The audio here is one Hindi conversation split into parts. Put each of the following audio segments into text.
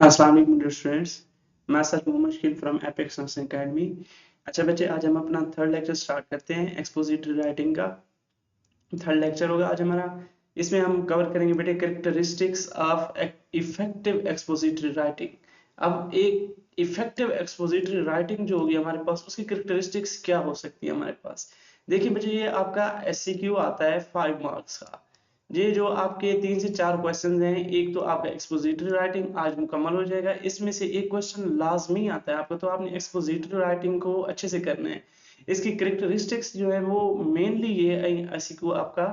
अस्सलाम वालेकुम डियर स्टूडेंट्स। मैं sir Mohammad Shakeel from Apex nursing academy. अच्छा बच्चे, आज हम अपना थर्ड लेक्चर स्टार्ट करते हैं एक्सपोजिटरी राइटिंग का। थर्ड लेक्चर होगा आज हमारा। इसमें हम कवर करेंगे बेटे characteristics of effective expository writing. अब एक इफेक्टिव एक्सपोजिटरी राइटिंग जो होगी हमारे पास, उसकी कैरेक्टरिस्टिक्स क्या हो सकती है हमारे पास। देखिए बच्चे, ये आपका एससीक्यू आता है 5 मार्क्स का। ये जो आपके 3 से 4 क्वेश्चन हैं, एक तो आपका एक्सपोजिटरी राइटिंग आज मुकम्मल हो जाएगा, इसमें से एक क्वेश्चन लाजमी आता है आपको, तो आपने एक्सपोजिटरी राइटिंग को अच्छे से करना है। इसकी कैरेक्टरिस्टिक्स जो है वो मेनली ये ऐसी को आपका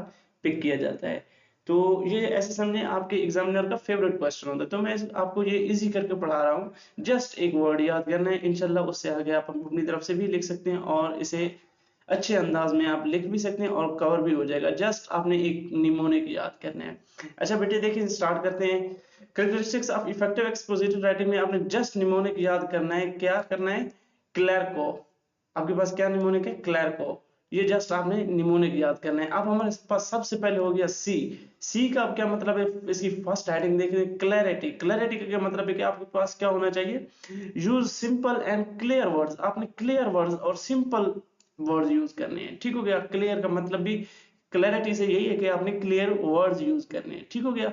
पिक किया जाता है। तो ये ऐसे समझे आपके एग्जामिनर का फेवरेट क्वेश्चन होता है, तो मैं आपको ये इजी करके पढ़ा रहा हूँ। जस्ट एक वर्ड याद करना है, इंशाल्लाह उससे आगे आप अपनी तरफ से भी लिख सकते हैं और इसे अच्छे अंदाज में आप लिख भी सकते हैं और कवर भी हो जाएगा। जस्ट आपने एक निमोनिक याद करना है। अच्छा बेटे देखिए, स्टार्ट करते हैं। Characteristics of effective expository writing में आपने जस्ट निमोनिक याद करना है। क्या करना है? क्लैरको। आपके पास क्या निमोनिक है? क्लैरको। ये जस्ट आपने निमोनिक याद करना है। अब हमारे पास सबसे पहले हो गया सी। सी का अब क्या मतलब है? इसकी फर्स्ट हेडिंग देख रहे हैं, क्लैरिटी। क्लैरिटी का क्या मतलब है कि आपके पास क्या होना चाहिए? Use simple and clear words. आपने क्लियर वर्ड्स और सिंपल वर्ड्स यूज करने हैं। ठीक हो गया? क्लियर का मतलब भी क्लैरिटी से यही है कि आपने क्लियर वर्ड्स यूज करने हैं। ठीक हो गया?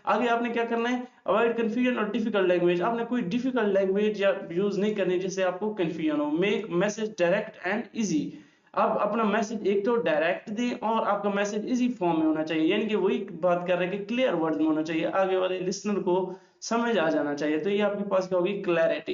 आगे आपने क्या करना है? अवॉइड कंफ्यूजन और डिफिकल्ट लैंग्वेज। आपने कोई डिफिकल्ट लैंग्वेज या यूज नहीं करनी जिससे आपको कंफ्यूजन हो। Make message direct and easy. आप अपना मैसेज एक तो डायरेक्ट दें और आपका मैसेज इजी फॉर्म में होना चाहिए, यानी कि वही बात कर रहे हैं कि क्लियर वर्ड में होना चाहिए, आगे वाले लिसनर को समझ आ जाना चाहिए। तो ये आपके पास क्या होगी? क्लैरिटी।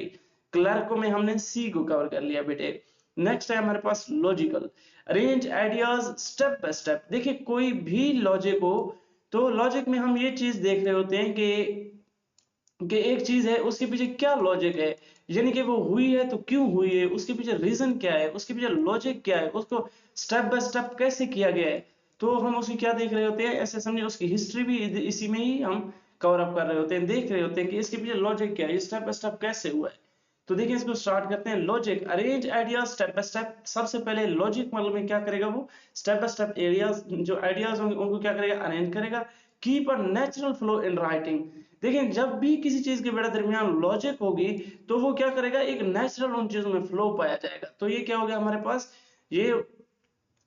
क्लैरिको में हमने सी को कवर कर लिया बेटे। नेक्स्ट है हमारे पास logical. Arrange ideas step by step. देखिए कोई भी लॉजिक हो, तो लॉजिक में हम ये चीज देख रहे होते हैं कि एक चीज है, उसके पीछे क्या लॉजिक है, यानी कि वो हुई है तो क्यों हुई है, उसके पीछे रीजन क्या है, उसके पीछे लॉजिक क्या है, उसको स्टेप बाय स्टेप कैसे किया गया है। तो हम उसकी क्या देख रहे होते हैं? ऐसे समझे उसकी हिस्ट्री भी इसी में ही हम कवर अप कर रहे होते हैं, देख रहे होते हैं कि इसके पीछे लॉजिक क्या है, स्टेप बाय स्टेप कैसे हुआ है। तो देखिए इसको स्टार्ट करते हैं। Logic, arrange ideas step by step. सबसे पहले लॉजिक मतलब में क्या करेगा वो? स्टेप बाय स्टेप एरियाज, जो आइडियाज होंगे उनको क्या करेगा? अरेंज करेगा। Keep a natural flow in writing. देखिए जब भी किसी चीज के बेटा दरमियान लॉजिक होगी, तो वो क्या करेगा? एक नेचुरल उन चीजों में फ्लो पाया जाएगा। तो ये क्या हो गया हमारे पास? ये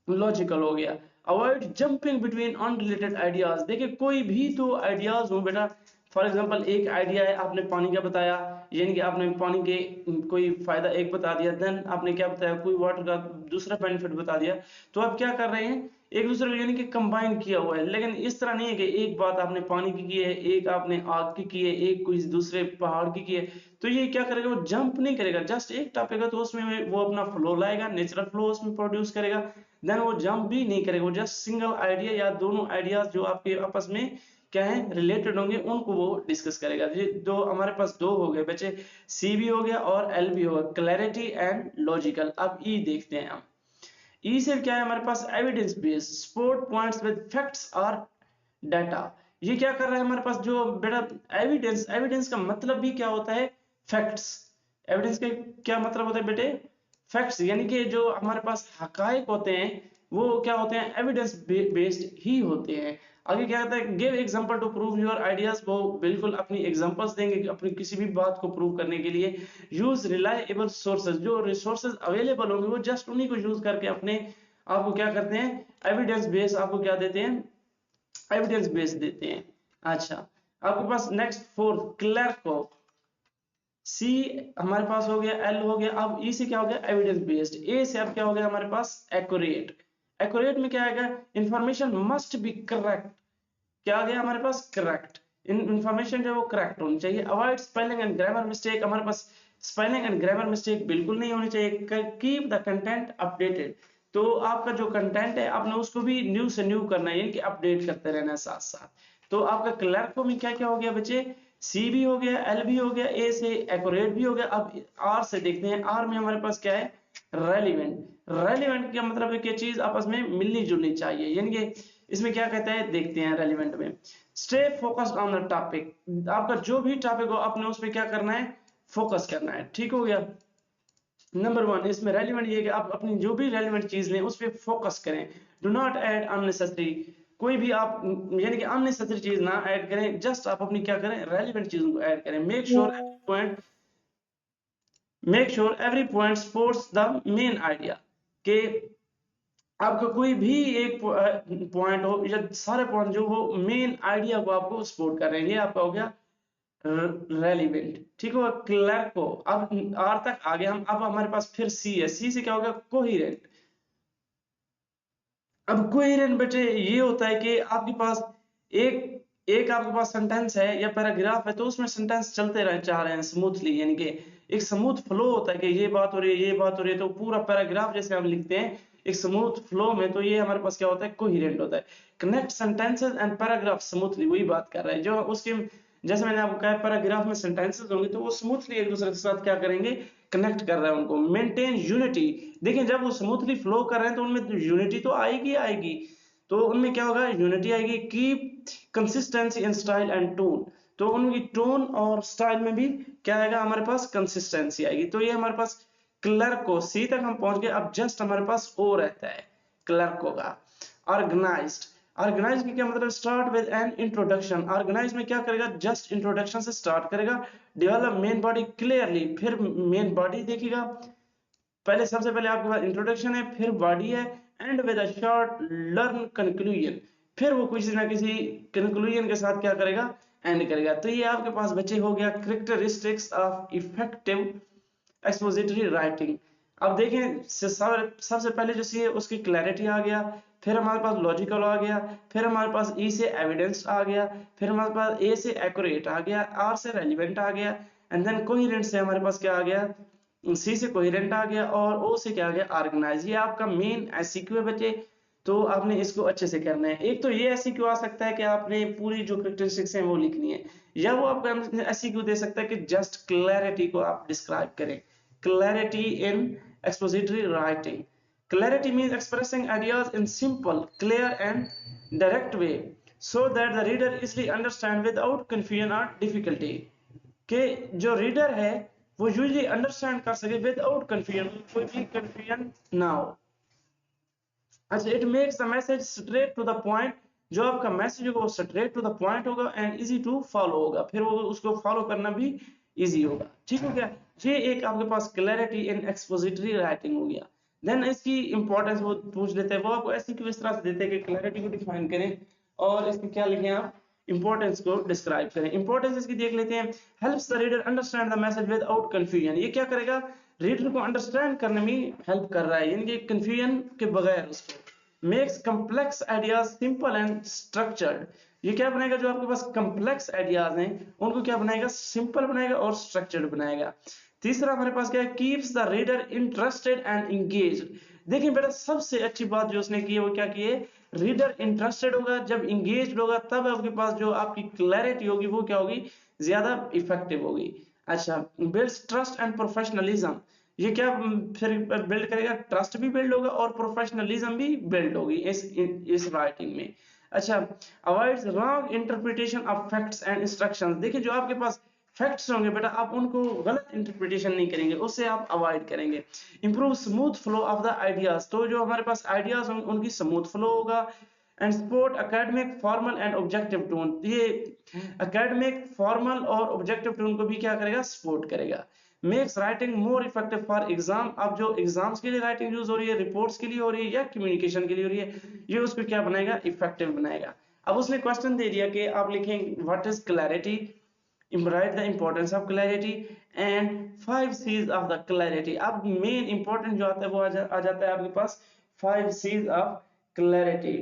लॉजिकल हो गया। Avoid jumping between unrelated ideas. देखिए कोई भी तो आइडियाज हो बेटा, फॉर एग्जांपल एक आइडिया है, आपने पानी का बताया, यानी कि आपने पानी के कोई फायदा एक बता दिया, देन आपने क्या बताया? कोई वाटर का दूसरा बेनिफिट बता दिया। तो आप क्या कर रहे हैं? एक दूसरे को यानी कि कंबाइन किया हुआ है। लेकिन इस तरह नहीं है कि एक बात आपने पानी की है, एक आपने आग की है, एक कोई दूसरे पहाड़ की है। तो ये क्या करेगा? वो जंप नहीं करेगा, जस्ट एक टॉपिक है तो उसमें वो अपना फ्लो लाएगा, नेचुरल फ्लो उसमें प्रोड्यूस करेगा। देन वो जंप भी नहीं करेगा, वो जस्ट सिंगल आइडिया या दोनों आइडियाज जो आपके आपस में क्या है? रिलेटेड होंगे, उनको वो डिस्कस करेगा। ये दो हमारे पास दो हो गए बच्चे, सी भी हो गया और एल भी हो गया, क्लैरिटी एंड लॉजिकल। अब ई देखते हैं हम। ई से क्या है हमारे पास? Evidence based, support points with facts और डाटा। ये क्या कर रहा है हमारे पास? जो बेटा एविडेंस, एविडेंस का मतलब भी क्या होता है? फैक्ट्स। एविडेंस का क्या मतलब होता है बेटे? फैक्ट्स, यानी कि जो हमारे पास हकायक होते हैं वो क्या होते हैं? एविडेंस बेस्ड ही होते हैं। आगे क्या कहता है? Give example to prove your ideas. वो बिल्कुल अपनी एग्जांपल्स देंगे अपनी किसी भी बात को प्रूव करने के लिए। यूज रिलायबल सोर्सेज, जो रिसोर्सेज अवेलेबल होंगे वो जस्ट उन्हीं को यूज करके अपने आपको क्या करते हैं? एविडेंस बेस आपको क्या देते हैं? एविडेंस बेस देते हैं। अच्छा, आपके पास नेक्स्ट फोर्थ क्लर्को। सी हमारे पास हो गया, एल हो गया। अब ई से क्या हो गया? Evidence based. ए से अब क्या हो गया हमारे पास? एक्यूरेट। एक्यूरेट में क्या आएगा? Information must be correct. क्या आ गया हमारे पास? करेक्ट। इंफॉर्मेशन जो है वो करेक्ट होनी चाहिए। Avoid spelling and grammar mistake. हमारे पास स्पेलिंग एंड ग्रामर मिस्टेक बिल्कुल नहीं होनी चाहिए। Keep the content updated. तो आपका जो कंटेंट है आपने उसको भी न्यू से न्यू करना है, कि अपडेट करते रहना है साथ साथ। तो आपका क्लर्को में क्या क्या हो गया बच्चे? सी भी हो गया, एल भी हो गया, ए से एक्यूरेट भी हो गया। अब आर से देखते हैं। आर में हमारे पास क्या है? रेलिवेंट। रेलिवेंट का मतलब है कि चीज आपस में मिलनी जुलनी चाहिए, यानी कि इसमें क्या कहता है देखते हैं रेलिवेंट में। Stay focused on the topic. आपका जो भी टॉपिक हो आपने उस पर क्या करना है? फोकस करना है। ठीक हो गया? नंबर वन इसमें रेलिवेंट ये कि आप अपनी जो भी रेलिवेंट चीज लें उस पर फोकस करें। डू नॉट ऐड अननेसेसरी कोई भी आप यानी कि अननेसेसरी चीज ना ऐड करें, जस्ट आप अपनी क्या करें, रेलिवेंट चीजों को ऐड करें। Make sure every point supports the main idea, कि आपका कोई भी एक पॉइंट हो या सारे पॉइंट जो हो मेन आइडिया को आपको सपोर्ट कर रहे हैं, ये आपका हो गया रेलिवेंट। ठीक होगा, क्लर्क को अब आर तक आ गए हम, अब हमारे पास फिर सी है, सी से क्या होगा, कोहेरेंट। अब कोहेरेंट बच्चे ये होता है कि आपके पास एक एक आपके पास सेंटेंस है या पैराग्राफ है, तो उसमें सेंटेंस चलते रह जा रहे हैं स्मूथली, यानी कि एक स्मूथ फ्लो होता है कि ये बात हो रही है, ये बात हो रही है, तो पूरा पैराग्राफ जैसे हम लिखते हैं एक स्मूथ फ्लो में, तो ये हमारे पास क्या होता है, कोहेरेंट होता है। Connect sentences and paragraph smoothly, वही बात कर रहा है जो उसके, जैसे मैंने आपको कहा पैराग्राफ में सेंटेंसेस होंगे तो वो स्मूथली एक दूसरे के साथ क्या करेंगे, कनेक्ट कर रहे हैं उनको। मेंटेन यूनिटी, देखिए जब वो स्मूथली फ्लो कर रहे हैं तो उनमें यूनिटी तो आएगी आएगी, तो उनमें क्या होगा, यूनिटी आएगी। Keep consistency in style and tone, तो उनकी टोन और स्टाइल में भी क्या आएगा, हमारे पास कंसिस्टेंसी आएगी। तो ये हमारे पास क्लर्क को, सी तक हम पहुंच गए, अब जस्ट हमारे पास ओ रहता है क्लर्क का। ऑर्गेनाइज्ड, ऑर्गेनाइज की क्या मतलब, start with an introduction, organize में क्या करेगा, जस्ट इंट्रोडक्शन से स्टार्ट करेगा। डेवलप मेन बॉडी क्लियरली, फिर मेन बॉडी देखेगा, पहले सबसे पहले आपके पास इंट्रोडक्शन है, फिर बॉडी है, and with a short learn conclusion, फिर वो किसी ना किसी कंक्लूजन के साथ क्या करेगा, एंड करेगा। तो ये आपके पास बच्चे हो गया characteristics of effective expository writing. अब देखें सबसे पहले जो सी है उसकी क्लैरिटी आ गया, फिर हमारे पास लॉजिकल आ गया, फिर हमारे पास ई से एविडेंस आ गया, फिर हमारे पास ए से एक्यूरेट आ गया, आर से रेलिवेंट आ गया, एंड देन कोहेरेंट से हमारे पास क्या आ गया, सी से कोहेरेंट आ गया, और ओ से क्या आ गया, ऑर्गेनाइज। ये आपका मेन एससीक्यू है बच्चे, तो आपने इसको अच्छे से करना है। एक तो ये एससीक्यू आ सकता है कि आपने पूरी जो कैरेक्टरिस्टिक्स हैं वो लिखनी है, या वो आपका एससीक्यू दे सकता है कि जस्ट क्लैरिटी को आप डिस्क्राइब करें। Clarity in expository writing, clarity means expressing ideas in simple, clear and direct way so that the reader easily understand without confusion or difficulty, कि जो रीडर है वो यूजली अंडरस्टैंड कर सके विदाउट कंफ्यूजन, कोई भी कंफ्यूजन ना हो। अच्छा, it makes the message straight to the point, जो आपका मैसेज होगा वो स्ट्रेट टू द पॉइंट होगा एंड इजी टू फॉलो होगा, फिर वो उसको फॉलो करना भी इजी होगा। ठीक हो गया, ये एक आपके पास क्लैरिटी इन एक्सपोजिटरी राइटिंग हो गया। देन इसकी इंपॉर्टेंस वो पूछ लेते हैं, वो आपको ऐसी किस तरह से देते हैं कि क्लैरिटी को डिफाइन करें और इसकी क्या लिखें आप, इंपॉर्टेंस को डिस्क्राइब करें। इंपॉर्टेंस इसकी देख लेते हैं, helps the reader understand the message without confusion, ये क्या करेगा, रीडर को अंडरस्टैंड करने में हेल्प कर रहा है, यानी कि कंफ्यूजन के बगैर उसको। Makes complex ideas simple and structured, ये क्या बनाएगा, जो आपके पास कम्प्लेक्स आइडियाज हैं उनको क्या बनाएगा, सिंपल बनाएगा और स्ट्रक्चर्ड बनाएगा। तीसरा हमारे पास क्या है, keeps the reader interested and engaged. देखिए बेटा सबसे अच्छी बात जो उसने की है वो क्या की है, रीडर इंटरेस्टेड होगा, जब इंगेज्ड होगा तब आपके पास जो आपकी क्लैरिटी होगी वो क्या होगी, ज्यादा इफेक्टिव होगी। अच्छा, बिल्ड्स ट्रस्ट एंड प्रोफेशनलिज्म, ये क्या फिर बिल्ड करेगा, ट्रस्ट भी बिल्ड होगा और प्रोफेशनलिज्म भी बिल्ड होगी इस राइटिंग में। अच्छा, avoids wrong interpretation of facts and instructions, देखिए जो आपके पास फैक्ट्स होंगे बेटा आप उनको गलत इंटरप्रिटेशन नहीं करेंगे, उससे आप अवॉइड करेंगे। Improve smooth flow of the ideas, तो जो हमारे पास आइडियाज होंगे उनकी स्मूथ फ्लो होगा। And support academic formal and objective tone, ये एकेडमिक फॉर्मल और ऑब्जेक्टिव टोन को भी क्या करेगा, सपोर्ट करेगा। Makes writing more effective for exam, अब जो एग्जाम्स के लिए राइटिंग यूज हो रही है, रिपोर्ट्स के लिए हो रही है या कम्युनिकेशन के लिए हो रही है, ये उसको क्या बनाएगा, इफेक्टिव बनाएगा। अब उसने क्वेश्चन दे दिया कि आप लिखें what is clarity, write the importance of clarity and 5 C's of the clarity। अब मेन इंपॉर्टेंट जो आता है वो आ जाता है आपके पास 5 C's of clarity।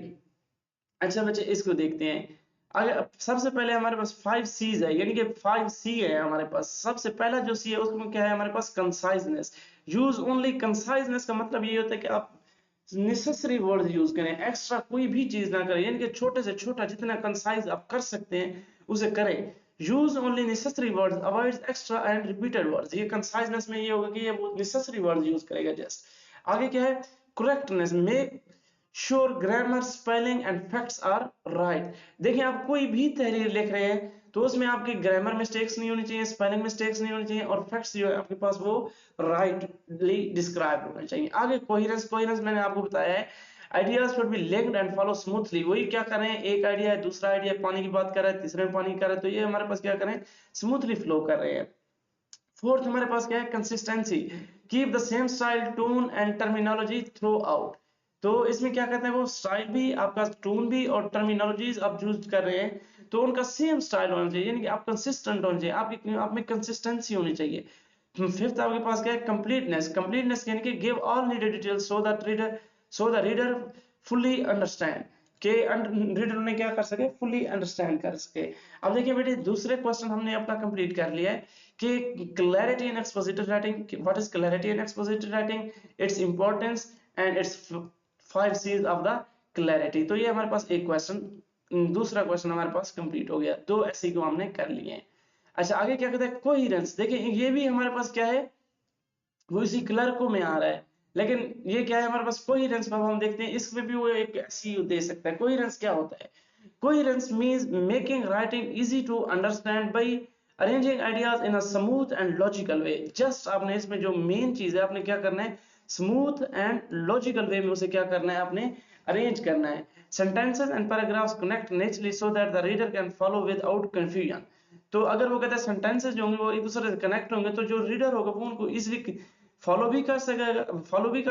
अच्छा बच्चे इसको देखते हैं, अगर सबसे पहले हमारे पास 5 C's है, यानी कि 5 C है हमारे पास। सबसे पहला जो C है उसमें क्या है हमारे पास, कंसाइजनेस। यूज ओनली कंसाइजनेस का मतलब ये होता है कि आप नेसेसरी वर्ड यूज करें, एक्स्ट्रा कोई भी चीज ना करें, यानी कि छोटे से छोटा जितना कंसाइज आप कर सकते हैं उसे करें। Use only necessary words, avoid extra and repeated words, ये कंसाइजनेस में ये होगा कि ये वो नेसेसरी वर्ड्स यूज करेगा जस्ट। आगे क्या है, correctness, make sure grammar spelling and facts are right. देखिए आप कोई भी तहरीर लिख रहे हैं तो उसमें आपकी ग्रामर मिस्टेक्स नहीं होनी चाहिए, स्पेलिंग मिस्टेक्स नहीं होनी चाहिए, और फैक्ट्स जो है आपके पास वो राइटली डिस्क्राइब होने चाहिए। आगे कोहेरेंस, कोहेरेंस मैंने आपको बताया है, ideas should be linked and follow smoothly. वही क्या कर रहे हैं, एक आइडिया है, दूसरा आइडिया पानी की बात कर रहा है, तीसरे में पानी कर रहा है, तो ये हमारे पास क्या कर रहे हैं, स्मूथली फ्लो कर रहे हैं। फोर्थ हमारे पास क्या है, consistency, keep the same style, tone and terminology through out. तो इसमें क्या कहते हैं, वो स्टाइल भी आपका, टोन भी और टर्मिनोलॉजीज आप यूज कर रहे हैं तो उनका सेम स्टाइल होना चाहिए, यानी कि आप कंसिस्टेंट होना चाहिए, आपकी आप में कंसिस्टेंसी होनी चाहिए। फिफ्थ आपके पास क्या है, कंप्लीटनेस, कंप्लीटनेस यानी कि give all needed details so the reader fully understand, के रीडर ने क्या कर सके, फुल्ली अंडरस्टैंड कर सके। अब देखिए बेटे, दूसरे क्वेश्चन हमने अपना कंप्लीट कर लिया है कि clarity in expository writing, what is clarity in expository writing, its importance and it's 5 C's of the clarity. तो ये हमारे पास एक क्वेश्चन, दूसरा क्वेश्चन हमारे पास कंप्लीट हो गया, 2 ऐसे को हमने कर लिए हैं। अच्छा आगे क्या कहते हैं, कोहेरेंस। देखिए ये भी हमारे पास क्या है, वो इसी क्लर्को में आ रहा है, लेकिन ये क्या है हमारे पास कोहेरेंस। अब हम देखते हैं इसमें भी वो एक ऐसी दे सकता है। कोहेरेंस क्या होता है, coherence means making writing easy to understand by arranging ideas in a smooth and logical way. Just आपने इसमें जो मेन चीज है, आपने क्या करना है, स्मूथ एंड लॉजिकल वे में उसे क्या करना है, आपने अरेंज करना है। Sentences and paragraphs connect naturally so that the reader can follow without confusion. तो अगर वो कहता है सेंटेंसेस जो होंगे वो एक दूसरे से कनेक्ट होंगे, तो जो रीडर होगा वो उनको इजीली फॉलो भी कर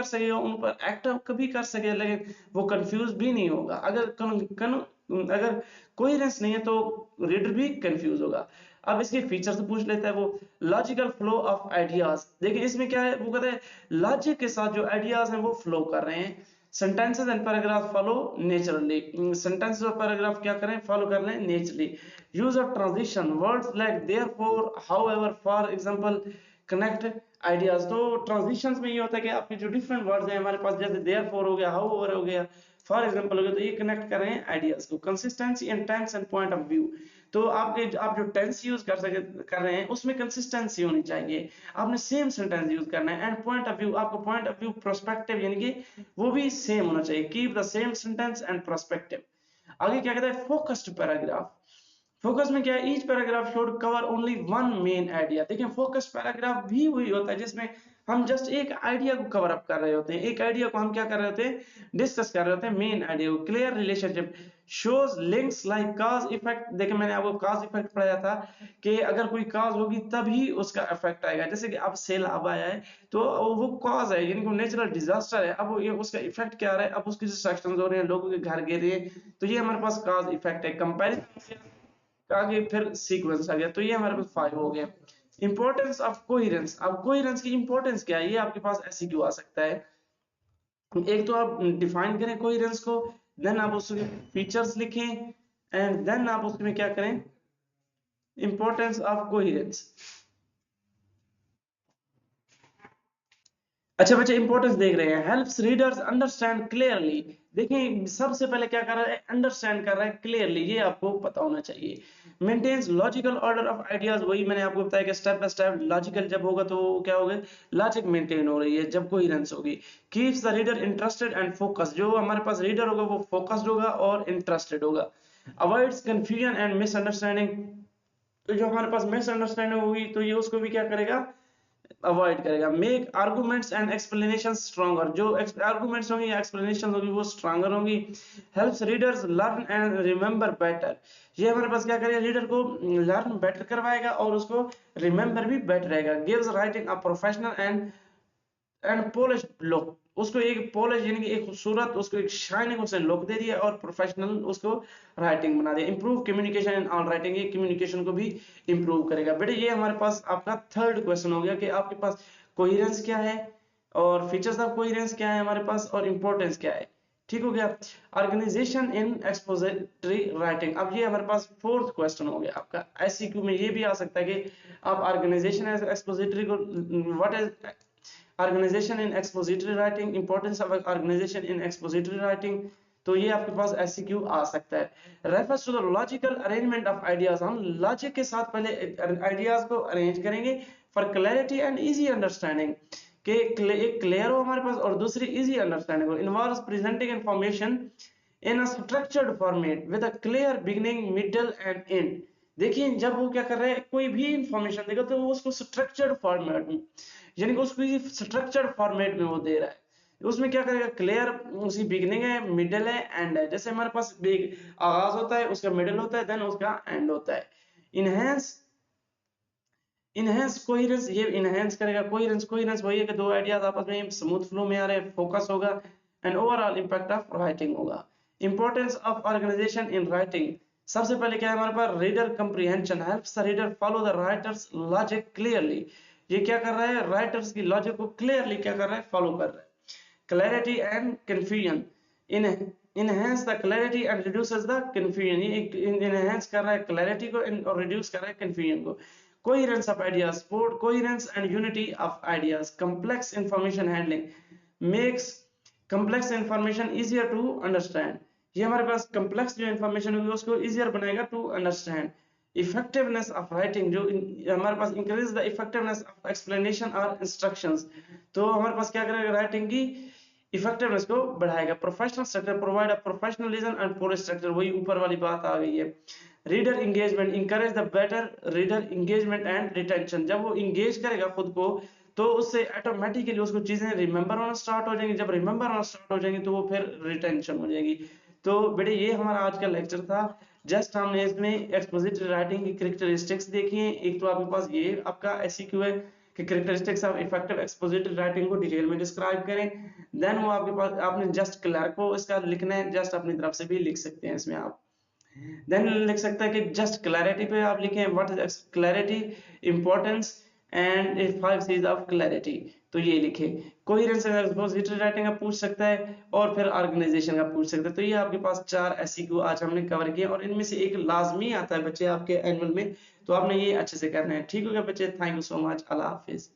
सकेगा, उन पर एक्ट कभी कर सकेगा, लेकिन वो कंफ्यूज भी नहीं होगा। अगर कोहेरेंस नहीं है तो रीडर भी कंफ्यूज होगा। अब इसके फीचर से पूछ लेता है वो, लॉजिकल फ्लो ऑफ आइडियाज। देखिए इसमें क्या है, वो कहता है लॉजिक के साथ जो आइडियाज हैं वो फ्लो कर रहे हैं। Sentences and paragraph follow naturally, sentences और पैराग्राफ क्या करें, फॉलो कर लें naturally. Use of transition, words like therefore, however, for example, connect ideas. तो ट्रांजिशंस में ये होता है कि आपके जो डिफरेंट वर्ड्स हैं हमारे पास, जैसे देयरफॉर हो गया, हाउएवर हो गया, फॉर एग्जांपल हो गया, तो ये कनेक्ट कर रहे हैं आइडियाज को। Consistency and tense and point of view, तो आप जो टेंस यूज कर रहे हैं उसमें कंसिस्टेंसी होनी चाहिए, आपने सेम सेंटेंस यूज करना है। एंड पॉइंट ऑफ व्यू, आपका पॉइंट ऑफ व्यू प्रोस्पेक्टिव यानी कि वो भी सेम होना चाहिए, keep the same sentence and prospective. आगे क्या कहता है, फोकस्ड पैराग्राफ। फोकस में क्या है, each paragraph should cover only one main idea. देखिए फोकस पैराग्राफ भी वही होता है जिसमें हम जस्ट एक आइडिया को कवर अप कर रहे होते हैं, एक आइडिया को हम क्या कर रहे होते हैं, डिस्कस कर रहे होते हैं, मेन आइडिया को। Clear relationship shows links like cause effect. देखिए मैंने आपको कॉज इफेक्ट पढ़ाया था कि अगर कोई कॉज होगी तभी उसका इफेक्ट आएगा। जैसे कि अब सैलाब आया है तो वो कॉज है, यानी कि नेचुरल डिजास्टर है, अब ये उसका इफेक्ट क्या आ रहा है, अब उसकी डिस्ट्रक्शन हो रहे हैं, लोगों के घर गिर रहे हैं, तो ये हमारे पास कॉज इफेक्ट है। कंपैरिजन आगे फिर सीक्वेंस आ गया, तो ये हमारे पास 5 हो गया। इंपॉर्टेंस ऑफ कोहेरेंस, अब कोहेरेंस की इंपॉर्टेंस क्या है, ये आपके पास ऐसे क्यों आ सकता है। एक तो आप डिफाइन करें कोहेरेंस को, देन आप उसके फीचर्स लिखें, एंड देन आप उसमें क्या करें, इंपॉर्टेंस ऑफ कोहेरेंस। अच्छा बच्चे इंपॉर्टेंस देख रहे हैं, हेल्प्स रीडर्स अंडरस्टैंड क्लियरली। देखिए सबसे पहले क्या कर रहा है, अंडरस्टैंड कर रहा है क्लियरली, ये आपको पता होना चाहिए। Maintains logical order of ideas, वही मैंने आपको बताया कि स्टेप बाय स्टेप लॉजिकल जब होगा तो क्या होगा, लॉजिक मेंटेन हो रही है जब कोहेरेंस होगी। Keeps the reader interested and focused, जो हमारे पास रीडर होगा वो फोकस्ड होगा और इंटरेस्टेड होगा। अवॉइड्स कंफ्यूजन एंड मिसअंडरस्टैंडिंग, तो जो हमारे पास मिसअंडरस्टैंडिंग होगी तो ये उसको भी क्या करेगा, अवॉइड करेगा। Make arguments and explanation stronger, जो आर्गुमेंट्स होंगी या एक्सप्लेनेशन होगी वो स्ट्रॉन्गर होंगी। Helps readers learn and remember better, ये हमारे पास क्या करेगा, रीडर को लर्न बेटर करवाएगा और उसको रिमेंबर भी बेटर रहेगा। Gives writing a professional and polish look, उसको एक पॉलिश यानी कि एक खूबसूरत, उसको एक शाइनिंग उसने लुक दे दिया और प्रोफेशनल उसको राइटिंग बना दिया। Improve communication in all writing, ये कम्युनिकेशन को भी इंप्रूव करेगा। बेटे ये हमारे पास आपका थर्ड क्वेश्चन हो गया कि आपके पास कोहेरेंस क्या है और फीचर्स ऑफ कोहेरेंस क्या है हमारे पास और इंपॉर्टेंस क्या है, ठीक हो गया। ऑर्गेनाइजेशन इन एक्सपोजिटरी राइटिंग, अब ये हमारे पास फोर्थ क्वेश्चन हो गया आपका। एससीक्यू में ये भी आ सकता है कि आप ऑर्गेनाइजेशन एज एक्सपोजिटरी को, what is organization in expository writing, importance of organization in expository writing, तो ये आपके पास एससीक्यू आ सकता है। Refers to the logical arrangement of ideas, हम लॉजिक के साथ पहले आइडियाज को अरेंज करेंगे for clarity and easy understanding, कि एक क्लियर हो हमारे पास और दूसरी इजी अंडरस्टैंडिंग हो। Involves presenting information in a structured format with a clear beginning middle and and. देखिए जब वो क्या कर रहे हैं, कोई भी इंफॉर्मेशन देगा तो वो उसको स्ट्रक्चर्ड फॉर्मेट में, यानी कि उसको स्ट्रक्चर्ड फॉर्मेट में वो दे रहा है। उसमें क्या करेगा, क्लियर उसकी बिगनिंग है, मिडिल है, एंड है। जैसे हमारे पास आगाज होता है, उसका मिडिल होता है, देन उसका एंड होता है। इनहेंस इनहेंस कोहेरेंस, ये इनहेंस करेगा कोहेरेंस। कोहेरेंस वही है कि दो आइडियाज आपस में स्मूथ फ्लो में आ रहे हैं, फोकस होगा, and overall impact of writing होगा। Importance of organization in writing, सबसे पहले क्या है हमारे पास, reader comprehension, helps the reader follow the writer's logic clearly. ये क्या कर रहा है, राइटर्स की लॉजिक को क्लियरली क्या कर रहा है, फॉलो कर रहा है। clarity and confusion, in enhance the clarity and reduces the confusion, ये enhance कर रहा है clarity को और reduce कर रहा है confusion को। coherence of ideas, support coherence and unity of ideas, complex information handling, makes complex information easier to understand, ये हमारे पास complex जो information होगी उसको easier बनाएगा to understand। effectiveness of writing, जो हमारे पास increase the effectiveness of explanation or instructions, तो हमारे पास क्या करेगा, राइटिंग की इफेक्टिवनेस को बढ़ाएगा। Professional structure, provide a professionalism and Polish structure, वही ऊपर वाली बात आ गई है। Reader engagement, encourage the better reader engagement and retention, जब वो इंगेज करेगा खुद को तो उससे ऑटोमेटिकली उसको चीजें रिमेंबर होना स्टार्ट हो जाएंगी, जब रिमेंबर होना स्टार्ट हो जाएंगी तो वो फिर रिटेंशन हो जाएगी। तो बेटे ये हमारा आज का लेक्चर था। जस्ट हमने इसमें एक्सपोजिटरी राइटिंग की कैरेक्टरिस्टिक्स देखी हैं। एक तो आपके पास ये आपका एससीक्यू है कि characteristics of effective expository writing को डिटेल में डिस्क्राइब करें। देन वो आपके पास आपने जस्ट क्लर्क को इसका लिखना है, जस्ट अपनी तरफ से भी लिख सकते हैं इसमें आप। देन लिख सकता है कि जस्ट क्लैरिटी पे आप लिखें, what is clarity, importance and 5 Cs of clarity, तो ये लिखें। कोहेरेंस एंड एक्सपोजिटरी राइटिंग का पूछ सकता है, और फिर ऑर्गेनाइजेशन का पूछ सकता है। तो ये आपके पास 4 एससीक्यू आज हमने कवर किए, और इनमें से एक लाजमी आता है बच्चे आपके एनुअल में, तो आपने ये अच्छे से करना है। ठीक हो गया बच्चे, thank you so much, Allah Hafiz.